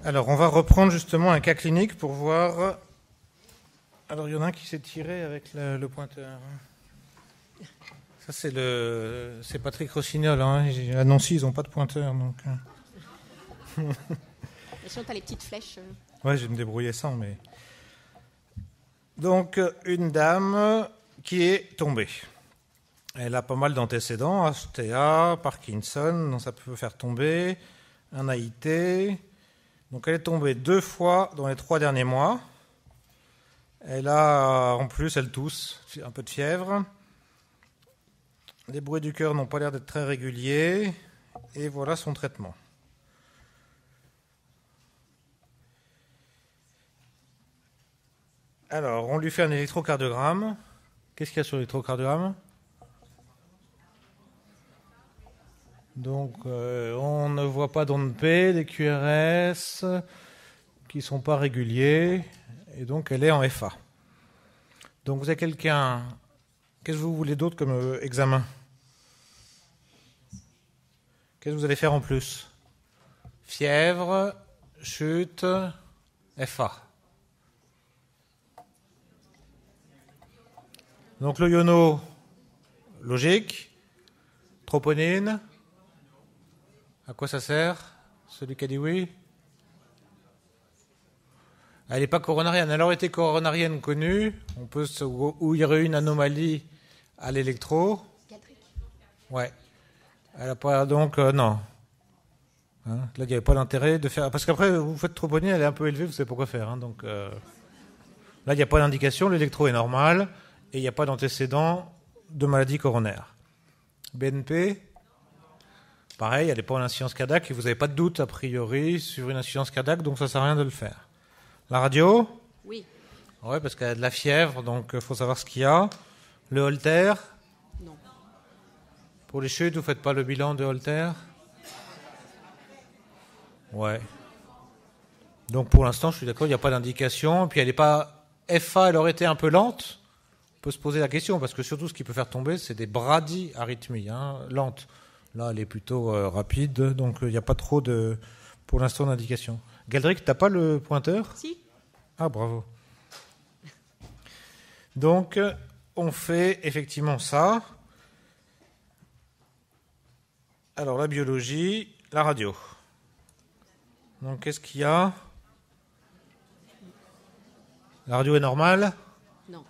Alors, on va reprendre justement un cas clinique pour voir. Alors, il y en a un qui s'est tiré avec le pointeur. Ça, c'est Patrick Rossignol. Hein. À Nancy, ils n'ont pas de pointeur. Donc... Et sinon, tu as les petites flèches. Ouais, je vais me débrouiller sans, mais. Donc, une dame qui est tombée. Elle a pas mal d'antécédents, HTA, Parkinson, donc ça peut faire tomber, un AIT. Donc elle est tombée 2 fois dans les 3 derniers mois. Elle a, en plus, elle tousse, un peu de fièvre. Les bruits du cœur n'ont pas l'air d'être très réguliers. Et voilà son traitement. Alors, on lui fait un électrocardiogramme. Qu'est-ce qu'il y a sur l'électrocardiogramme ? Donc, on ne voit pas d'onde P, des QRS qui ne sont pas réguliers, et donc elle est en FA. Donc, vous avez quelqu'un... Qu'est-ce que vous voulez d'autre comme examen ? Qu'est-ce que vous allez faire en plus ? Fièvre, chute, FA. Donc, le iono, logique, troponine... À quoi ça sert ? Celui qui a dit oui ? Elle n'est pas coronarienne. Elle aurait été coronarienne connue, où il y aurait eu une anomalie à l'électro. Ouais. Elle n'a pas, donc, non. Hein, là, il n'y avait pas d'intérêt de faire. Parce qu'après, vous faites troponine, elle est un peu élevée, vous savez pourquoi faire. Hein, donc, là, il n'y a pas d'indication, l'électro est normal, et il n'y a pas d'antécédent de maladie coronaire. BNP ? Pareil, elle n'est pas en insuffisance cardiaque et vous n'avez pas de doute a priori sur une insuffisance cardiaque, donc ça ne sert à rien de le faire. La radio ? Oui. Oui, parce qu'elle a de la fièvre, donc il faut savoir ce qu'il y a. Le Holter ? Non. Pour les chutes, vous ne faites pas le bilan de Holter ? Ouais. Donc pour l'instant, je suis d'accord, il n'y a pas d'indication. Puis elle n'est pas FA, elle aurait été un peu lente. On peut se poser la question, parce que surtout ce qui peut faire tomber, c'est des bradyarrhythmies, lentes. Là, elle est plutôt rapide, donc il n'y a pas trop de, pour l'instant, d'indication. Galdric, tu n'as pas le pointeur ? Si. Ah, bravo. Donc, on fait effectivement ça. Alors, la biologie, la radio. Donc, qu'est-ce qu'il y a ? La radio est normale ? Non.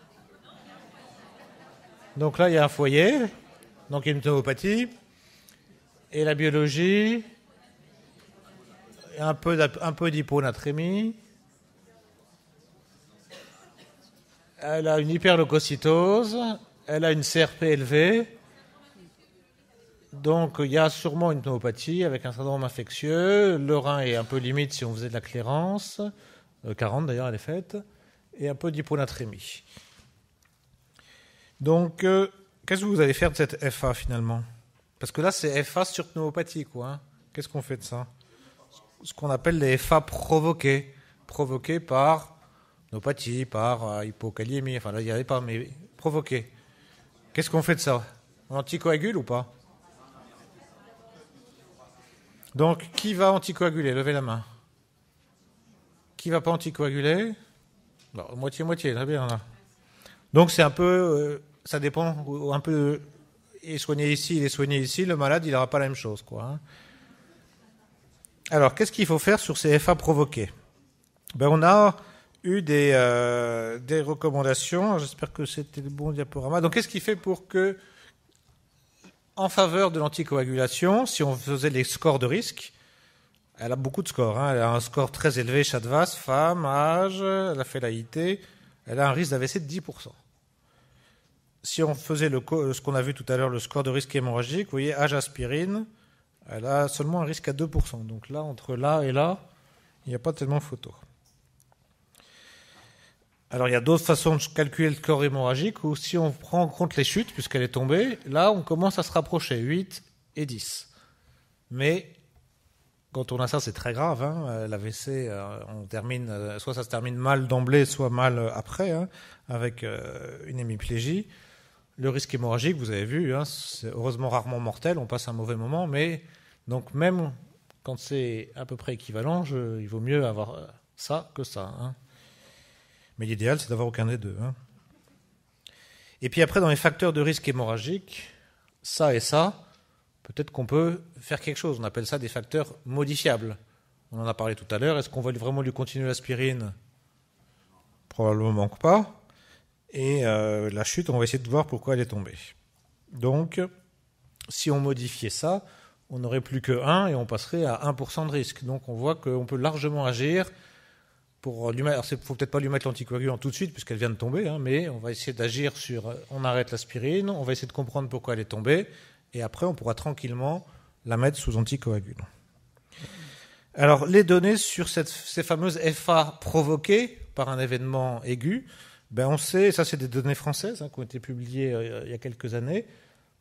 Donc là, il y a un foyer, donc il y a une pneumopathie. Et la biologie, un peu d'hyponatrémie. Elle a une hyperleucocytose, elle a une CRP élevée. Donc il y a sûrement une pneumopathie avec un syndrome infectieux. Le rein est un peu limite si on faisait de la clairance. 40 d'ailleurs, elle est faite. Et un peu d'hyponatrémie. Donc, qu'est-ce que vous allez faire de cette FA finalement ? Parce que là, c'est FA sur pneumopathie, quoi. Hein. Qu'est-ce qu'on fait de ça ? Ce qu'on appelle les FA provoqués. Provoqués par pneumopathie, par hypokaliémie. Enfin, là, il n'y avait pas, mais provoqués. Qu'est-ce qu'on fait de ça ? On anticoagule ou pas ? Donc, qui va anticoaguler ? Levez la main. Qui ne va pas anticoaguler ? Alors, moitié-moitié, très bien, là. Donc, c'est un peu... ça dépend un peu... Il est soigné ici, le malade, il n'aura pas la même chose, quoi. Hein. Alors, qu'est-ce qu'il faut faire sur ces FA provoqués ? On a eu des recommandations. J'espère que c'était le bon diaporama. Donc, qu'est-ce qu'il fait pour que, en faveur de l'anticoagulation, si on faisait les scores de risque, elle a beaucoup de scores. Hein. Elle a un score très élevé, Chadvas, femme, âge, elle a fait l'AIT, elle a un risque d'AVC de 10%. Si on faisait ce qu'on a vu tout à l'heure, le score de risque hémorragique, vous voyez, âge aspirine, elle a seulement un risque à 2%. Donc là, entre là et là, il n'y a pas tellement photo. Alors, il y a d'autres façons de calculer le score hémorragique, où si on prend en compte les chutes, puisqu'elle est tombée, là, on commence à se rapprocher, 8 et 10. Mais, quand on a ça, c'est très grave. Hein. L'AVC, on termine, soit ça se termine mal d'emblée, soit mal après, hein, avec une hémiplégie. Le risque hémorragique, vous avez vu, hein, c'est heureusement rarement mortel, on passe un mauvais moment, mais donc même quand c'est à peu près équivalent, il vaut mieux avoir ça que ça. Hein. Mais l'idéal, c'est d'avoir aucun des deux. Hein. Et puis après, dans les facteurs de risque hémorragique, ça et ça, peut-être qu'on peut faire quelque chose. On appelle ça des facteurs modifiables. On en a parlé tout à l'heure. Est-ce qu'on va vraiment lui continuer l'aspirine ? Probablement pas. Et la chute, on va essayer de voir pourquoi elle est tombée. Donc, si on modifiait ça, on n'aurait plus que 1 et on passerait à 1% de risque. Donc on voit qu'on peut largement agir pour lui mettre. Alors il ne faut peut-être pas lui mettre l'anticoagulant tout de suite puisqu'elle vient de tomber, hein, mais on va essayer d'agir sur. On arrête l'aspirine, on va essayer de comprendre pourquoi elle est tombée, et après on pourra tranquillement la mettre sous anticoagulant. Alors les données sur ces fameuses FA provoquées par un événement aigu, on sait, ça c'est des données françaises qui ont été publiées il y a quelques années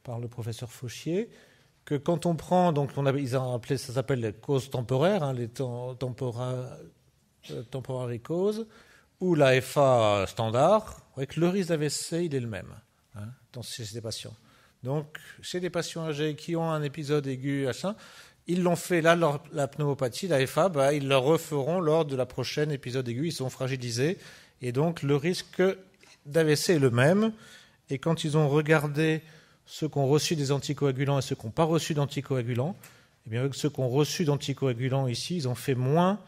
par le professeur Fauchier, que quand on prend, donc ils ont appelé, ça s'appelle les causes temporaires, les temporary causes, ou la FA standard, avec le risque d'AVC, il est le même chez des patients. Donc, chez des patients âgés qui ont un épisode aigu, ils l'ont fait là, la pneumopathie, la FA, ils le referont lors de la prochaine épisode aigu, ils sont fragilisés, et donc le risque d'AVC est le même. Et quand ils ont regardé ceux qui ont reçu des anticoagulants et ceux qui n'ont pas reçu d'anticoagulants, eh bien avec ceux qui ont reçu d'anticoagulants ici, ils ont fait moins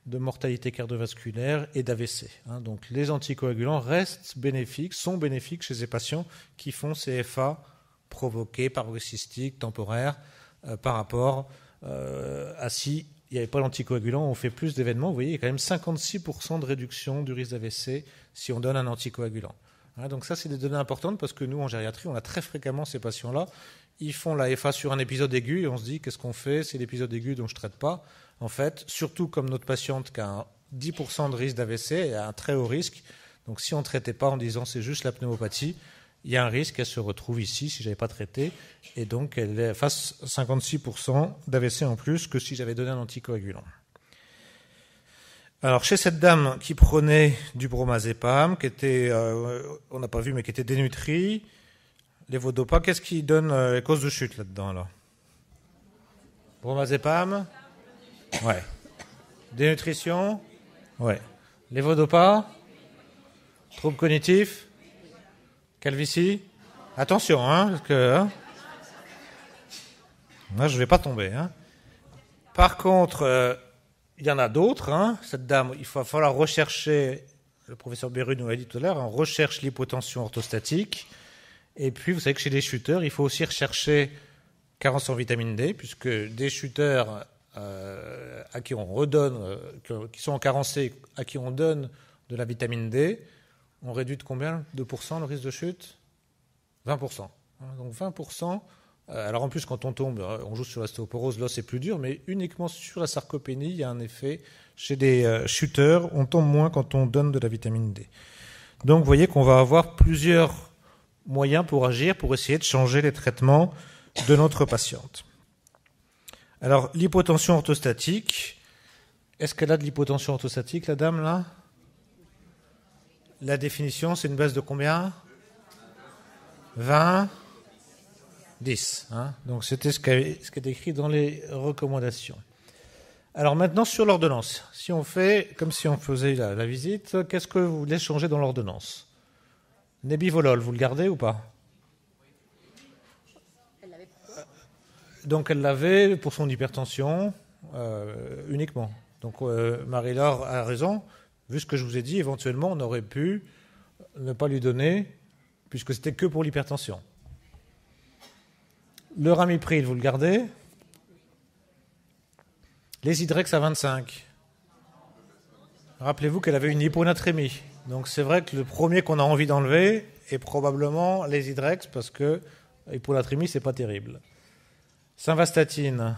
de mortalité cardiovasculaire et d'AVC. Donc les anticoagulants restent bénéfiques, sont bénéfiques chez ces patients qui font ces FA provoqués, paroxystiques, temporaires, par rapport à si il n'y avait pas d'anticoagulant, on fait plus d'événements. Vous voyez, il y a quand même 56% de réduction du risque d'AVC si on donne un anticoagulant. Donc ça, c'est des données importantes parce que nous, en gériatrie, on a très fréquemment ces patients-là. Ils font la FA sur un épisode aigu et on se dit, qu'est-ce qu'on fait ? C'est l'épisode aigu dont je ne traite pas. En fait, surtout comme notre patiente qui a 10% de risque d'AVC et a un très haut risque. Donc si on ne traitait pas en disant c'est juste la pneumopathie, il y a un risque qu'elle se retrouve ici si je n'avais pas traité. Et donc elle fasse 56% d'AVC en plus que si j'avais donné un anticoagulant. Alors, chez cette dame qui prenait du bromazépam, qui était, on n'a pas vu, mais qui était dénutrie, lévodopa, qu'est-ce qui donne les causes de chute là-dedans, là ? Bromazépam ? Ouais. Dénutrition ? Ouais. Lévodopa ? Troubles cognitifs ? Calvitie ? Attention, parce que... Moi, je ne vais pas tomber. Par contre... il y en a d'autres. Cette dame, il va falloir rechercher, le professeur Beru nous l'a dit tout à l'heure, on recherche l'hypotension orthostatique. Et puis, vous savez que chez les shooters, il faut aussi rechercher carence en vitamine D, puisque des shooters à qui on redonne, qui sont en carencé, à qui on donne de la vitamine D, on réduit de combien ? 2% le risque de chute ? 20%. Donc 20%. Alors en plus, quand on tombe, on joue sur l'ostéoporose, l'os est plus dur, mais uniquement sur la sarcopénie, il y a un effet. Chez des shooters, on tombe moins quand on donne de la vitamine D. Donc vous voyez qu'on va avoir plusieurs moyens pour agir, pour essayer de changer les traitements de notre patiente. Alors l'hypotension orthostatique, est-ce qu'elle a de l'hypotension orthostatique, la dame, là ? La définition, c'est une baisse de combien ? 20 ? 10. Donc c'était ce qui est écrit dans les recommandations. Alors maintenant sur l'ordonnance. Si on fait comme si on faisait la visite, qu'est-ce que vous voulez changer dans l'ordonnance ? Nebivolol, vous le gardez ou pas ? Donc elle l'avait pour son hypertension uniquement. Donc Marie-Laure a raison. Vu ce que je vous ai dit, éventuellement on aurait pu ne pas lui donner puisque c'était que pour l'hypertension. Le ramipril, vous le gardez ? Les Hydrex à 25. Rappelez-vous qu'elle avait une hyponatrémie. Donc c'est vrai que le premier qu'on a envie d'enlever est probablement les Hydrex parce que l'hyponatrémie, c'est pas terrible. Simvastatine.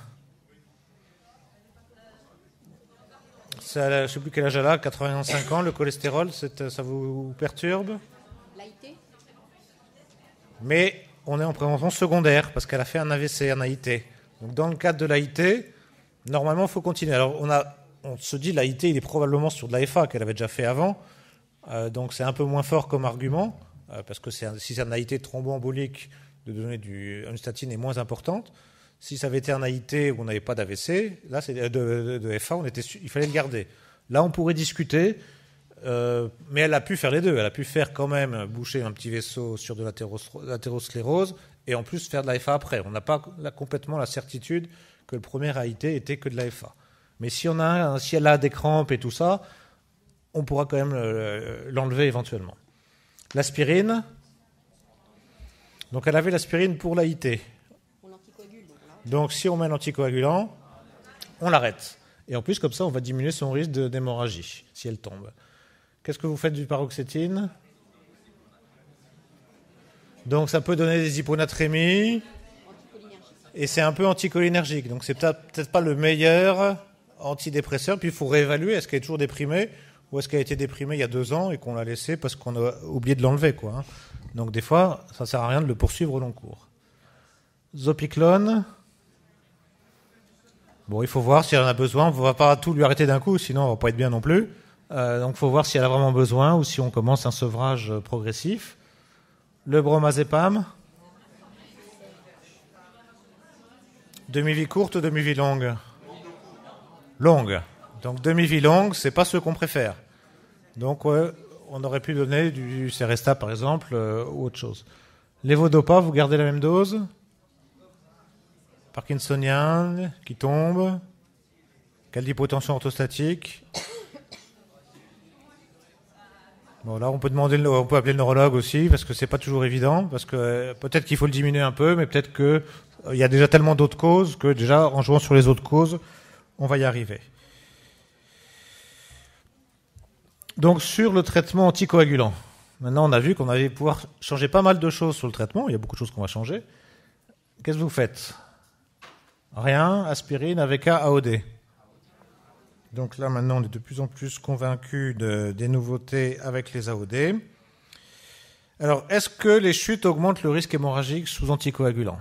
Je ne sais plus quel âge elle a, 85 ans, le cholestérol, ça vous perturbe ? L'AIT ? Mais on est en prévention secondaire parce qu'elle a fait un AVC, un AIT. Donc dans le cadre de l'AIT, normalement, il faut continuer. Alors on se dit l'AIT, il est probablement sur de l'AFA qu'elle avait déjà fait avant. Donc c'est un peu moins fort comme argument parce que si c'est un AIT thromboembolique, de donner une statine est moins importante. Si ça avait été un AIT où on n'avait pas d'AVC, là, c'est de FA, il fallait le garder. Là, on pourrait discuter, mais elle a pu faire les deux. Elle a pu faire quand même boucher un petit vaisseau sur de l'athérosclérose et en plus faire de la FA après. On n'a pas complètement la certitude que le premier AIT était que de la FA. Mais si elle a des crampes et tout ça, on pourra quand même l'enlever éventuellement. L'aspirine. Donc elle avait l'aspirine pour l'AIT. Donc si on met l'anticoagulant, on l'arrête. Et en plus, comme ça, on va diminuer son risque d'hémorragie si elle tombe. Qu'est-ce que vous faites du paroxétine? Donc ça peut donner des hyponatrémies. Et c'est un peu anticholinergique. Donc c'est peut-être pas le meilleur antidépresseur. Puis il faut réévaluer. Est-ce qu'elle est toujours déprimée? Ou est-ce qu'elle a été déprimée il y a 2 ans et qu'on l'a laissée parce qu'on a oublié de l'enlever, quoi. Donc des fois, ça ne sert à rien de le poursuivre au long cours. Zopiclone. Bon, il faut voir si elle en a besoin. On ne va pas tout lui arrêter d'un coup, sinon on ne va pas être bien non plus. Donc il faut voir si elle a vraiment besoin ou si on commence un sevrage progressif. Le bromazépam. Demi-vie courte ou demi-vie longue? Longue. Donc demi-vie longue, c'est pas ce qu'on préfère. Donc on aurait pu donner du Seresta par exemple ou autre chose. Lévodopa, vous gardez la même dose? Parkinsonien qui tombe. Quelle hypotension orthostatique? Bon, là on peut appeler le neurologue aussi parce que c'est pas toujours évident, parce que peut-être qu'il faut le diminuer un peu, mais peut-être que il y a déjà tellement d'autres causes que déjà en jouant sur les autres causes, on va y arriver. Donc sur le traitement anticoagulant, maintenant on a vu qu'on allait pouvoir changer pas mal de choses sur le traitement, il y a beaucoup de choses qu'on va changer. Qu'est-ce que vous faites? Rien, aspirine, AVK, AOD. Donc là maintenant on est de plus en plus convaincus des nouveautés avec les AOD. Alors est-ce que les chutes augmentent le risque hémorragique sous anticoagulant?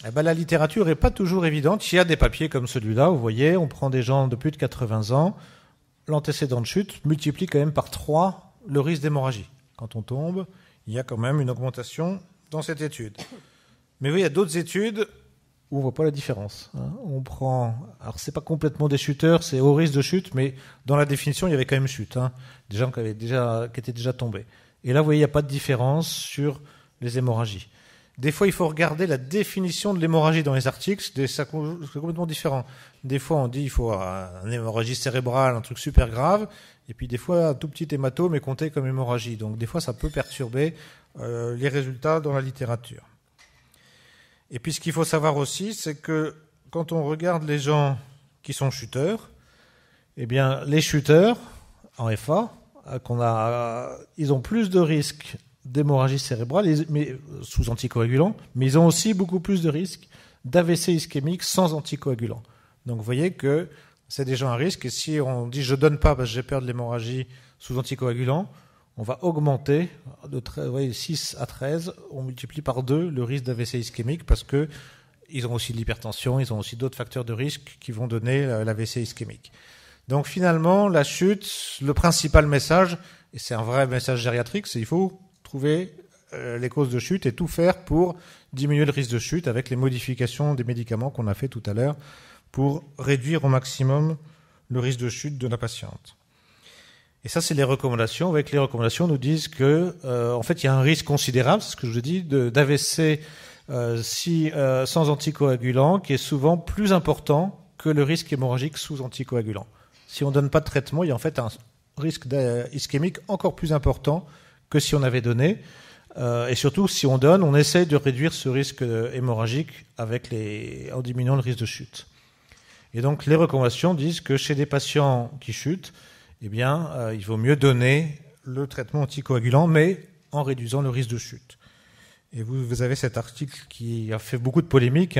Eh ben, la littérature n'est pas toujours évidente. Il y a des papiers comme celui-là, vous voyez, on prend des gens de plus de 80 ans, l'antécédent de chute multiplie quand même par 3 le risque d'hémorragie. Quand on tombe, il y a quand même une augmentation dans cette étude. Mais oui, il y a d'autres études où on ne voit pas la différence. On prend, alors c'est pas complètement des chuteurs, c'est au risque de chute, mais dans la définition, il y avait quand même chute. Des gens qui étaient déjà tombés. Et là, vous voyez, il n'y a pas de différence sur les hémorragies. Des fois, il faut regarder la définition de l'hémorragie dans les articles, c'est complètement différent. Des fois, on dit qu'il faut une hémorragie cérébrale, un truc super grave, et puis des fois, un tout petit hématome est compté comme hémorragie. Donc des fois, ça peut perturber les résultats dans la littérature. Et puis ce qu'il faut savoir aussi, c'est que quand on regarde les gens qui sont chuteurs, eh bien, les chuteurs en FA, ils ont plus de risques d'hémorragie cérébrale, mais sous anticoagulant, mais ils ont aussi beaucoup plus de risques d'AVC ischémique sans anticoagulant. Donc vous voyez que c'est des gens à risque, et si on dit je donne pas parce que j'ai peur de l'hémorragie sous anticoagulant, on va augmenter de 6 à 13, on multiplie par 2 le risque d'AVC ischémique parce que ils ont aussi de l'hypertension, ils ont aussi d'autres facteurs de risque qui vont donner l'AVC ischémique. Donc finalement, la chute, le principal message, et c'est un vrai message gériatrique, c'est qu'il faut trouver les causes de chute et tout faire pour diminuer le risque de chute avec les modifications des médicaments qu'on a fait tout à l'heure pour réduire au maximum le risque de chute de la patiente. Et ça, c'est les recommandations. Avec les recommandations, nous disent que, en fait, il y a un risque considérable, c'est ce que je vous dis, d'AVC sans anticoagulant, qui est souvent plus important que le risque hémorragique sous anticoagulant. Si on ne donne pas de traitement, il y a en fait un risque ischémique encore plus important que si on avait donné. Et surtout, si on donne, on essaie de réduire ce risque hémorragique en diminuant le risque de chute. Et donc, les recommandations disent que chez des patients qui chutent, eh bien, il vaut mieux donner le traitement anticoagulant, mais en réduisant le risque de chute. Et vous avez cet article qui a fait beaucoup de polémiques.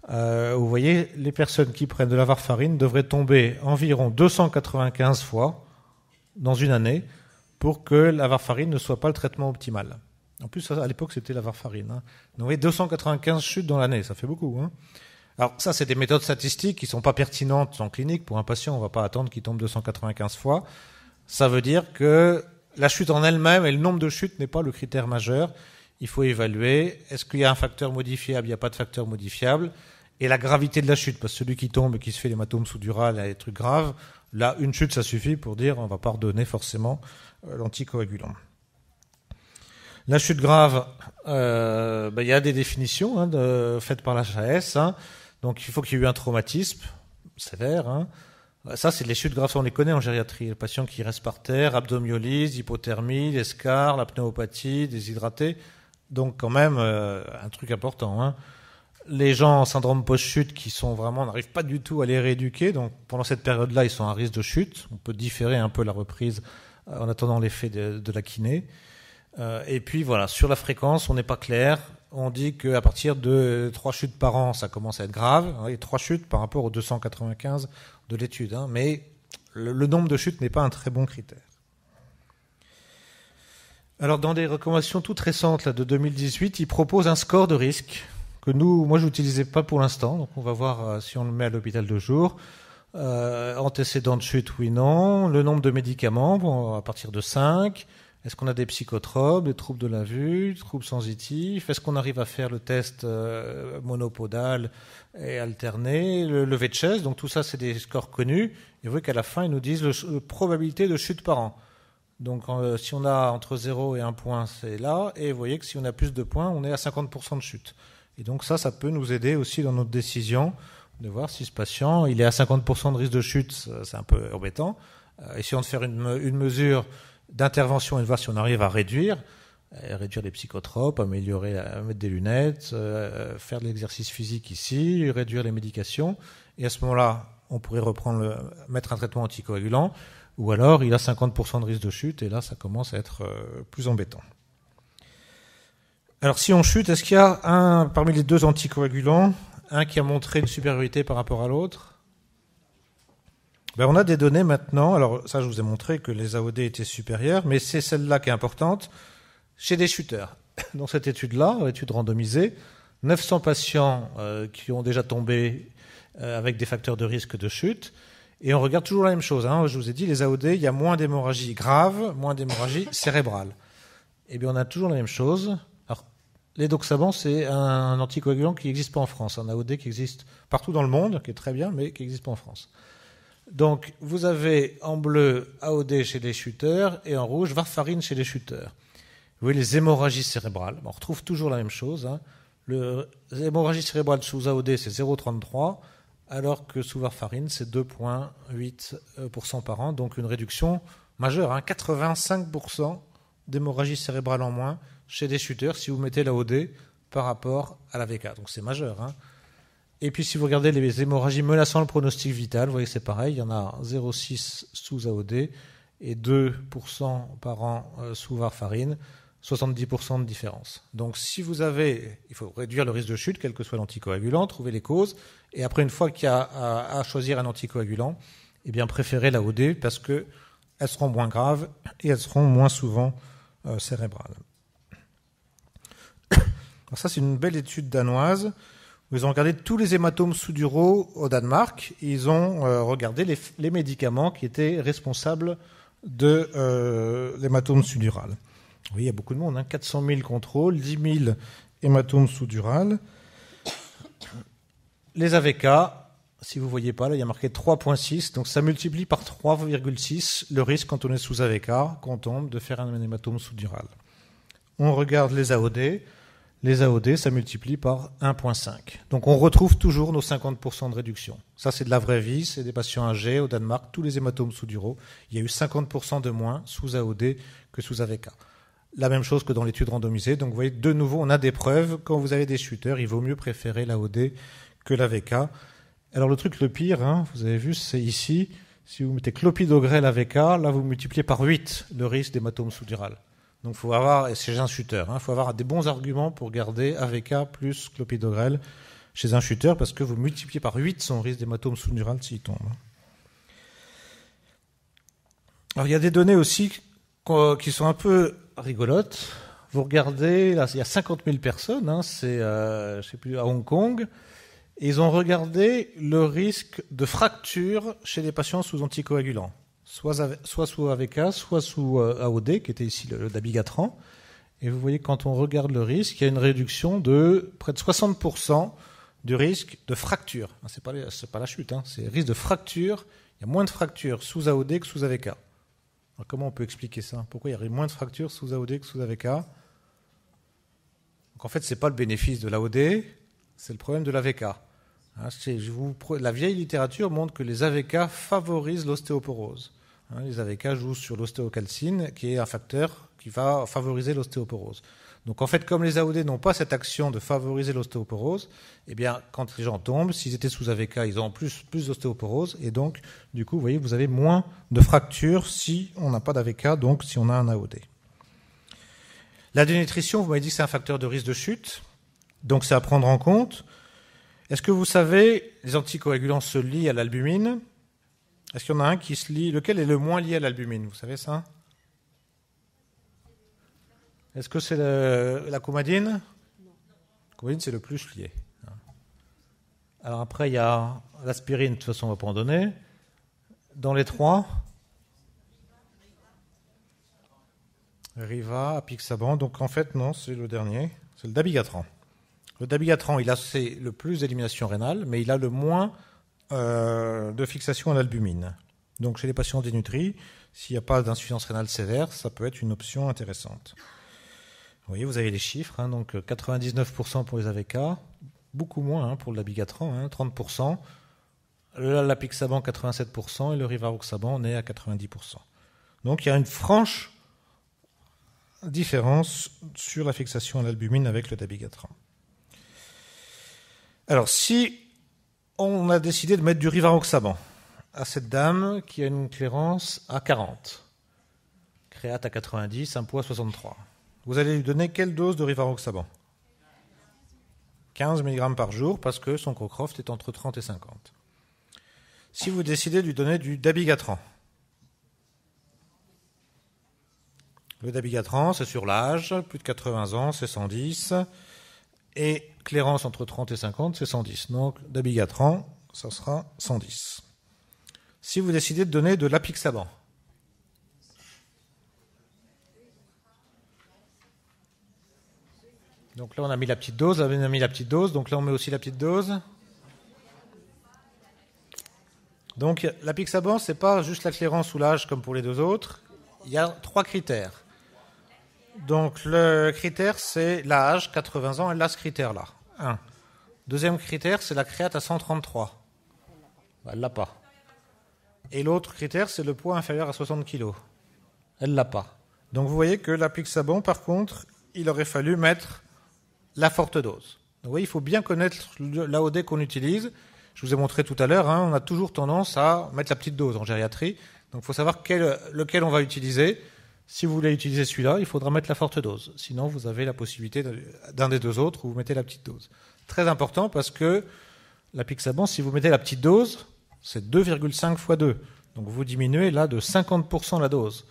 Vous voyez, les personnes qui prennent de la warfarine devraient tomber environ 295 fois dans une année pour que la warfarine ne soit pas le traitement optimal. En plus, à l'époque, c'était la warfarine. Donc, vous voyez, 295 chutes dans l'année, ça fait beaucoup. Alors, ça, c'est des méthodes statistiques qui ne sont pas pertinentes en clinique. Pour un patient, on ne va pas attendre qu'il tombe 295 fois. Ça veut dire que la chute en elle-même et le nombre de chutes n'est pas le critère majeur. il faut évaluer, est-ce qu'il y a un facteur modifiable, il n'y a pas de facteur modifiable, et la gravité de la chute, parce que celui qui tombe et qui se fait l'hématome sous-dural a des trucs graves, là, une chute, ça suffit pour dire on ne va pas redonner forcément l'anticoagulant. La chute grave, il y a des définitions faites par l'HAS, donc il faut qu'il y ait eu un traumatisme sévère. Ça, c'est les chutes graves, on les connaît en gériatrie. Les patients qui restent par terre, abdomyolyse, hypothermie, l'escar, la pneumopathie, déshydratés. Donc quand même, un truc important. Les gens en syndrome post-chute qui sont vraiment, on n'arrive pas du tout à les rééduquer. Donc pendant cette période-là, ils sont à risque de chute. On peut différer un peu la reprise en attendant l'effet de la kiné. Et puis voilà, sur la fréquence, on n'est pas clair. On dit qu'à partir de 3 chutes par an, ça commence à être grave. Et 3 chutes par rapport aux 295 de l'étude. Mais le nombre de chutes n'est pas un très bon critère. Alors dans des recommandations toutes récentes là, de 2018, ils proposent un score de risque que moi je n'utilisais pas pour l'instant. Donc on va voir si on le met à l'hôpital de jour. Antécédent de chute, oui, non. Le nombre de médicaments, à partir de 5. Est-ce qu'on a des psychotropes, des troubles de la vue, des troubles sensitifs? Est-ce qu'on arrive à faire le test monopodal et alterné, le lever de chaise? Donc tout ça, c'est des scores connus. Et vous voyez qu'à la fin, ils nous disent la probabilité de chute par an. Donc si on a entre 0 et 1 point, c'est là. Et vous voyez que si on a plus de points, on est à 50% de chute. Et donc ça peut nous aider aussi dans notre décision de voir si ce patient, il est à 50% de risque de chute, c'est un peu embêtant. Essayons de faire une mesure d'intervention et de voir si on arrive à réduire les psychotropes, mettre des lunettes, faire de l'exercice physique ici, réduire les médications. Et à ce moment-là, on pourrait mettre un traitement anticoagulant, ou alors il a 50% de risque de chute, et là, ça commence à être plus embêtant. Alors si on chute, est-ce qu'il y a parmi les 2 anticoagulants, un qui a montré une supériorité par rapport à l'autre? On a des données maintenant. Alors ça, je vous ai montré que les AOD étaient supérieurs, mais c'est celle-là qui est importante chez des shooters. Dans cette étude-là, étude randomisée, 900 patients qui ont déjà tombé avec des facteurs de risque de chute, et on regarde toujours la même chose. Je vous ai dit, les AOD, il y a moins d'hémorragie grave, moins d'hémorragie cérébrale. Eh bien, on a toujours la même chose. Alors, l'édoxaban, c'est un anticoagulant qui n'existe pas en France, un AOD qui existe partout dans le monde, qui est très bien, mais qui n'existe pas en France. Donc, vous avez en bleu AOD chez les shooters et en rouge warfarine chez les shooters. Vous voyez les hémorragies cérébrales. On retrouve toujours la même chose. L'hémorragie cérébrale sous AOD, c'est 0,33, alors que sous warfarine, c'est 2,8% par an. Donc, une réduction majeure. 85% d'hémorragie cérébrale en moins chez des shooters si vous mettez l'AOD par rapport à la VK. Donc, c'est majeur. Et puis, si vous regardez les hémorragies menaçant le pronostic vital, vous voyez que c'est pareil. Il y en a 0,6 sous AOD et 2% par an sous warfarine, 70% de différence. Donc, il faut réduire le risque de chute, quel que soit l'anticoagulant, trouver les causes. Et après, une fois qu'il y a à choisir un anticoagulant, eh bien, préférez l'AOD parce qu'elles seront moins graves et elles seront moins souvent cérébrales. Alors ça, c'est une belle étude danoise. Ils ont regardé tous les hématomes sous-duraux au Danemark. Ils ont regardé les médicaments qui étaient responsables de l'hématome sous-dural. Oui, il y a beaucoup de monde, 400 000 contrôles, 10 000 hématomes sous-dural. Les AVK, si vous ne voyez pas, là, il y a marqué 3,6, donc ça multiplie par 3,6 le risque quand on est sous AVK, qu'on tombe, de faire un hématome sous-dural. On regarde les AOD. Les AOD, ça multiplie par 1,5. Donc on retrouve toujours nos 50% de réduction. Ça, c'est de la vraie vie, c'est des patients âgés au Danemark, tous les hématomes sous-duraux. Il y a eu 50% de moins sous AOD que sous AVK. La même chose que dans l'étude randomisée. Donc vous voyez, de nouveau, on a des preuves. Quand vous avez des shooters, il vaut mieux préférer l'AOD que l'AVK. Alors le truc le pire, vous avez vu, c'est ici. Si vous mettez clopidogrel AVK, là vous multipliez par 8 le risque d'hématome sous-dural. Donc, il faut avoir, et chez un shooter, faut avoir des bons arguments pour garder AVK plus clopidogrel chez un shooter, parce que vous multipliez par 8 son risque d'hématome sous-dural s'il tombe. Alors, il y a des données aussi qui sont un peu rigolotes. Vous regardez, là, il y a 50 000 personnes, c'est, je sais plus, à Hong Kong, et ils ont regardé le risque de fracture chez les patients sous anticoagulants. Soit sous AVK, soit sous AOD, qui était ici le dabigatran. Et vous voyez, quand on regarde le risque, il y a une réduction de près de 60% du risque de fracture. C'est pas la chute, hein, c'est le risque de fracture. Il y a moins de fractures sous AOD que sous AVK. Alors comment on peut expliquer ça? Pourquoi il y aurait moins de fractures sous AOD que sous AVK? Donc en fait, ce n'est pas le bénéfice de l'AOD, c'est le problème de l'AVK. La vieille littérature montre que les AVK favorisent l'ostéoporose. Les AVK jouent sur l'ostéocalcine, qui est un facteur qui va favoriser l'ostéoporose. Donc en fait, comme les AOD n'ont pas cette action de favoriser l'ostéoporose, eh bien, quand les gens tombent, s'ils étaient sous AVK, ils ont plus d'ostéoporose, et donc, du coup, vous voyez, vous avez moins de fractures si on n'a pas d'AVK, donc si on a un AOD. La dénutrition, vous m'avez dit que c'est un facteur de risque de chute, donc c'est à prendre en compte. Est-ce que vous savez, les anticoagulants se lient à l'albumine? Est-ce qu'il y en a un qui se lie? Lequel est le moins lié à l'albumine? Vous savez ça? Est-ce que c'est la coumadine? Non. La coumadine, c'est le plus lié. Alors après, il y a l'aspirine, de toute façon, on ne va pas en donner. Dans les trois, Riva, Apixaban. Donc en fait, non, c'est le dernier. C'est le dabigatran. Le dabigatran, c'est le plus d'élimination rénale, mais il a le moins de fixation à l'albumine. Donc chez les patients dénutris, s'il n'y a pas d'insuffisance rénale sévère, ça peut être une option intéressante. Vous voyez, vous avez les chiffres, hein, donc 99% pour les AVK, beaucoup moins pour le dabigatran, 30%. L'apixaban, 87%, et le rivaroxaban, on est à 90%. Donc il y a une franche différence sur la fixation à l'albumine avec le dabigatran. Alors, si on a décidé de mettre du rivaroxaban à cette dame qui a une clairance à 40, créate à 90, un poids 63, vous allez lui donner quelle dose de rivaroxaban? 15 mg par jour, parce que son Crocroft est entre 30 et 50. Si vous décidez de lui donner du dabigatran, le dabigatran, c'est sur l'âge, plus de 80 ans, c'est 110, et clairance entre 30 et 50, c'est 110. Donc, dabigatran, ça sera 110. Si vous décidez de donner de l'apixaban, donc là, on a mis la petite dose, donc là, on met aussi la petite dose. Donc, l'apixaban, ce n'est pas juste la clairance ou l'âge comme pour les deux autres. Il y a 3 critères. Donc, le critère, c'est l'âge, 80 ans, elle a ce critère-là. 1. Deuxième critère, c'est la créate à 133. Elle ne l'a pas. Et l'autre critère, c'est le poids inférieur à 60 kg. Elle ne l'a pas. Donc, vous voyez que l'apixaban, par contre, il aurait fallu mettre la forte dose. Donc, vous voyez, il faut bien connaître l'AOD qu'on utilise. Je vous ai montré tout à l'heure, on a toujours tendance à mettre la petite dose en gériatrie. Donc, il faut savoir lequel on va utiliser. Si vous voulez utiliser celui-là, il faudra mettre la forte dose. Sinon, vous avez la possibilité d'un des deux autres où vous mettez la petite dose. Très important parce que l'apixaban, si vous mettez la petite dose, c'est 2,5 fois 2. Donc, vous diminuez là de 50% la dose.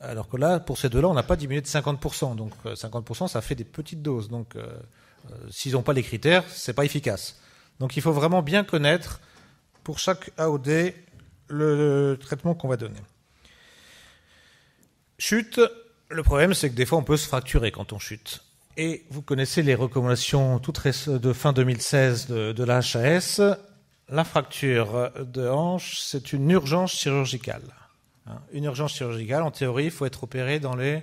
Alors que là, pour ces deux-là, on n'a pas diminué de 50%. Donc, 50%, ça fait des petites doses. Donc, s'ils n'ont pas les critères, c'est pas efficace. Donc, il faut vraiment bien connaître pour chaque AOD le traitement qu'on va donner. Chute, le problème, c'est que des fois, on peut se fracturer quand on chute. Et vous connaissez les recommandations toutes de fin 2016 de la HAS. La fracture de hanche, c'est une urgence chirurgicale. Une urgence chirurgicale, en théorie, il faut être opéré dans les...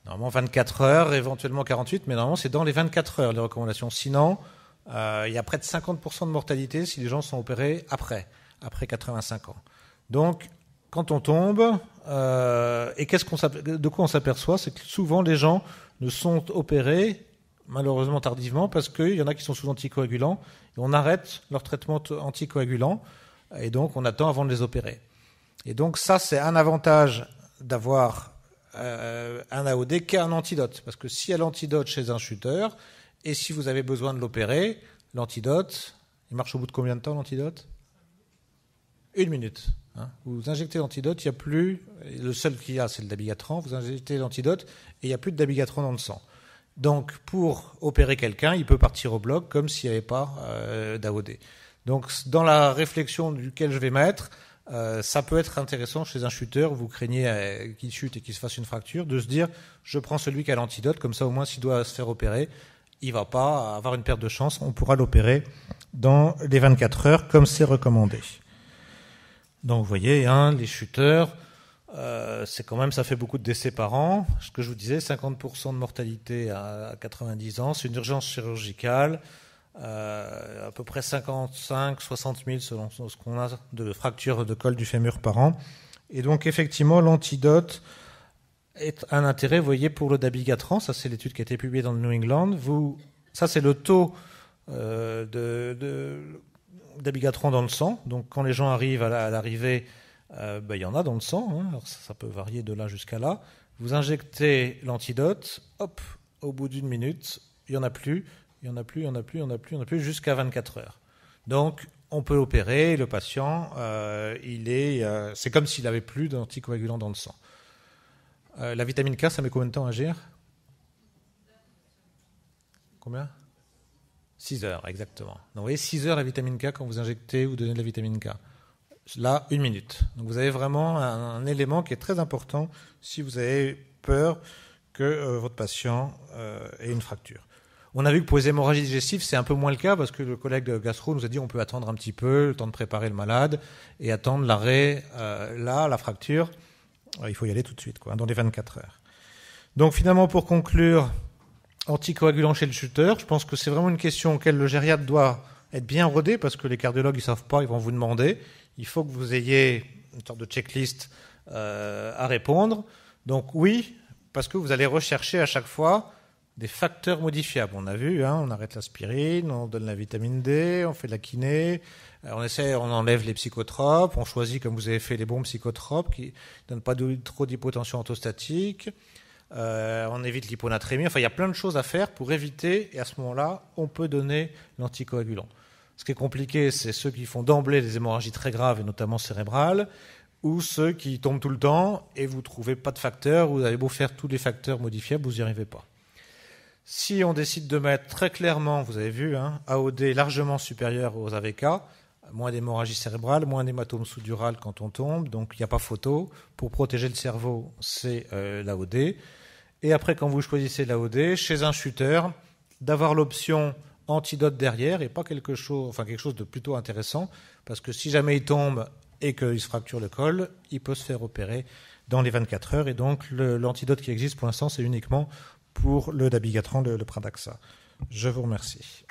Normalement, 24 heures, éventuellement 48, mais normalement, c'est dans les 24 heures, les recommandations. Sinon, il y a près de 50% de mortalité si les gens sont opérés après 85 ans. Donc, quand on tombe, et de quoi on s'aperçoit, c'est que souvent, les gens ne sont opérés, malheureusement tardivement, parce qu'il y en a qui sont sous anticoagulants, et on arrête leur traitement anticoagulant, et donc on attend avant de les opérer. Et donc ça, c'est un avantage d'avoir un AOD qu'un antidote. Parce que s'il y a l'antidote chez un chuteur, et si vous avez besoin de l'opérer, l'antidote, il marche au bout de combien de temps l'antidote? 1 minute. Vous injectez l'antidote, il n'y a plus, le seul qu'il y a, c'est le dabigatran, vous injectez l'antidote, et il n'y a plus de dabigatran dans le sang. Donc, pour opérer quelqu'un, il peut partir au bloc comme s'il n'y avait pas d'AOD. Donc, dans la réflexion duquel je vais mettre, Ça peut être intéressant chez un shooter, vous craignez qu'il chute et qu'il se fasse une fracture, de se dire je prends celui qui a l'antidote, comme ça au moins s'il doit se faire opérer, il va pas avoir une perte de chance, on pourra l'opérer dans les 24 heures comme c'est recommandé. Donc vous voyez, les shooters, c'est quand même, ça fait beaucoup de décès par an. Ce que je vous disais, 50% de mortalité à 90 ans, c'est une urgence chirurgicale. À peu près 55-60 000 selon ce qu'on a de fractures de col du fémur par an. Et donc effectivement, l'antidote est un intérêt, vous voyez, pour le dabigatran. Ça, c'est l'étude qui a été publiée dans le New England. Ça, c'est le taux dabigatran dans le sang. Donc quand les gens arrivent à l'arrivée, il y en a dans le sang. Alors, ça peut varier de là jusqu'à là. Vous injectez l'antidote, hop, au bout d'une minute, il n'y en a plus. Il n'y en a plus, jusqu'à 24 heures. Donc, on peut opérer, le patient, c'est comme s'il n'avait plus d'anticoagulants dans le sang. La vitamine K, ça met combien de temps à agir ? Combien ? 6 heures, exactement. Donc, vous voyez, 6 heures la vitamine K quand vous injectez ou donnez de la vitamine K. Là, 1 minute. Donc, vous avez vraiment un élément qui est très important si vous avez peur que votre patient ait une fracture. On a vu que pour les hémorragies digestives, c'est un peu moins le cas parce que le collègue de gastro nous a dit on peut attendre un petit peu, le temps de préparer le malade et attendre l'arrêt. Là, la fracture, il faut y aller tout de suite, dans les 24 heures. Donc finalement, pour conclure, anticoagulant chez le shooter, je pense que c'est vraiment une question auquel le gériatre doit être bien rodé parce que les cardiologues, ils ne savent pas, ils vont vous demander. Il faut que vous ayez une sorte de checklist à répondre. Donc oui, parce que vous allez rechercher à chaque fois des facteurs modifiables. On a vu, on arrête l'aspirine, on donne la vitamine D, on fait de la kiné, on enlève les psychotropes, on choisit, comme vous avez fait, les bons psychotropes qui ne donnent pas trop d'hypotension orthostatique, on évite l'hyponatrémie. Enfin, il y a plein de choses à faire pour éviter, et à ce moment-là, on peut donner l'anticoagulant. Ce qui est compliqué, c'est ceux qui font d'emblée des hémorragies très graves, et notamment cérébrales, ou ceux qui tombent tout le temps, et vous ne trouvez pas de facteurs, vous avez beau faire tous les facteurs modifiables, vous n'y arrivez pas. Si on décide de mettre très clairement, vous avez vu, AOD largement supérieur aux AVK, moins d'hémorragie cérébrale, moins d'hématome sous-dural quand on tombe, donc il n'y a pas photo. Pour protéger le cerveau, c'est l'AOD. Et après, quand vous choisissez l'AOD, chez un shooter, d'avoir l'option antidote derrière et pas quelque chose de plutôt intéressant, parce que si jamais il tombe et qu'il se fracture le col, il peut se faire opérer dans les 24 heures. Et donc, l'antidote qui existe pour l'instant, c'est uniquement pour le dabigatran, le Pradaxa. Je vous remercie.